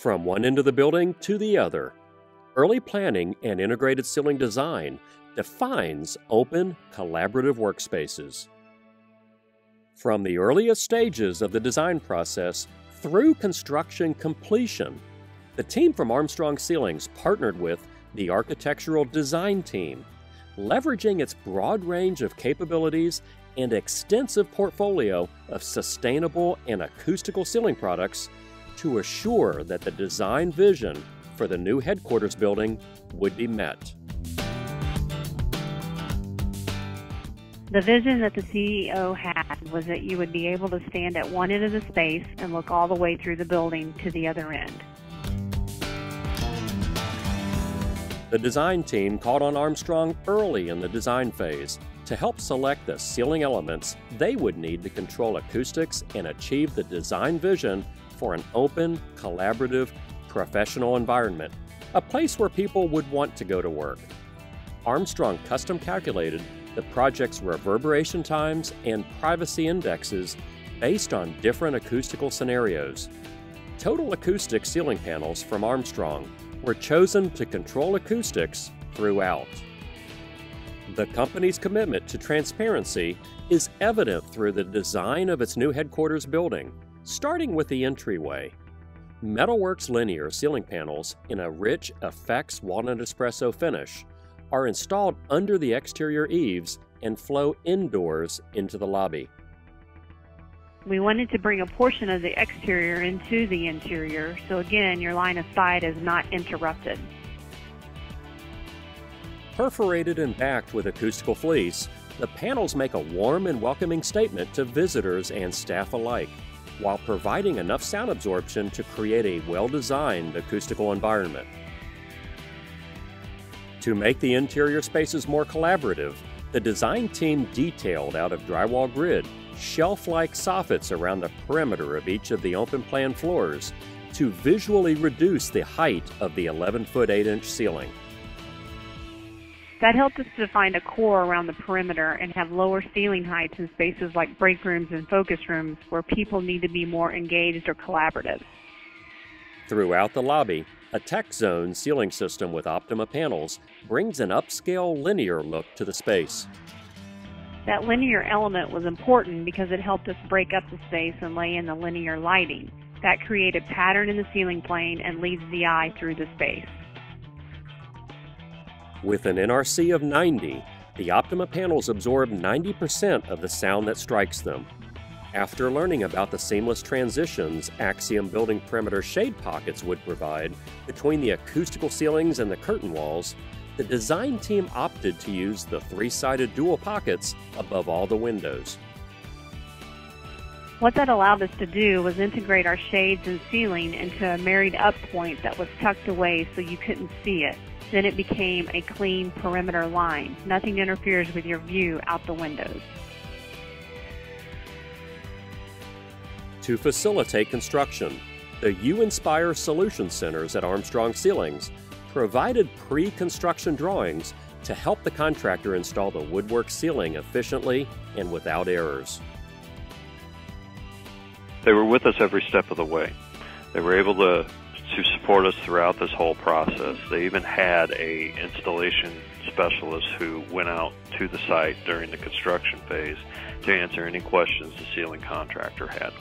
from one end of the building to the other. Early planning and integrated ceiling design defines open, collaborative workspaces. From the earliest stages of the design process through construction completion, the team from Armstrong Ceilings partnered with the architectural design team, leveraging its broad range of capabilities and extensive portfolio of sustainable and acoustical ceiling products to assure that the design vision for the new headquarters building would be met. The vision that the CEO had was that you would be able to stand at one end of the space and look all the way through the building to the other end. The design team called on Armstrong early in the design phase to help select the ceiling elements they would need to control acoustics and achieve the design vision for an open, collaborative, professional environment, a place where people would want to go to work. Armstrong custom calculated the project's reverberation times and privacy indexes based on different acoustical scenarios. Total acoustic ceiling panels from Armstrong were chosen to control acoustics throughout. The company's commitment to transparency is evident through the design of its new headquarters building, starting with the entryway. Metalworks linear ceiling panels in a rich effects walnut espresso finish are installed under the exterior eaves and flow indoors into the lobby. We wanted to bring a portion of the exterior into the interior, so again, your line of sight is not interrupted. Perforated and backed with acoustical fleece, the panels make a warm and welcoming statement to visitors and staff alike, while providing enough sound absorption to create a well-designed acoustical environment. To make the interior spaces more collaborative, the design team detailed out of drywall grid shelf-like soffits around the perimeter of each of the open-plan floors to visually reduce the height of the 11-foot 8-inch ceiling. That helped us to find a core around the perimeter and have lower ceiling heights in spaces like break rooms and focus rooms where people need to be more engaged or collaborative. Throughout the lobby, a Tech Zone ceiling system with Optima panels brings an upscale linear look to the space. That linear element was important because it helped us break up the space and lay in the linear lighting. That created pattern in the ceiling plane and leads the eye through the space. With an NRC of 90, the Optima panels absorb 90% of the sound that strikes them. After learning about the seamless transitions Axiom building perimeter shade pockets would provide between the acoustical ceilings and the curtain walls, the design team opted to use the three-sided dual pockets above all the windows. What that allowed us to do was integrate our shades and ceiling into a married up point that was tucked away so you couldn't see it. Then it became a clean perimeter line. Nothing interferes with your view out the windows. To facilitate construction, the U-Inspire Solution Centers at Armstrong Ceilings provided pre-construction drawings to help the contractor install the woodwork ceiling efficiently and without errors. They were with us every step of the way. They were able to support us throughout this whole process. They even had an installation specialist who went out to the site during the construction phase to answer any questions the ceiling contractor had.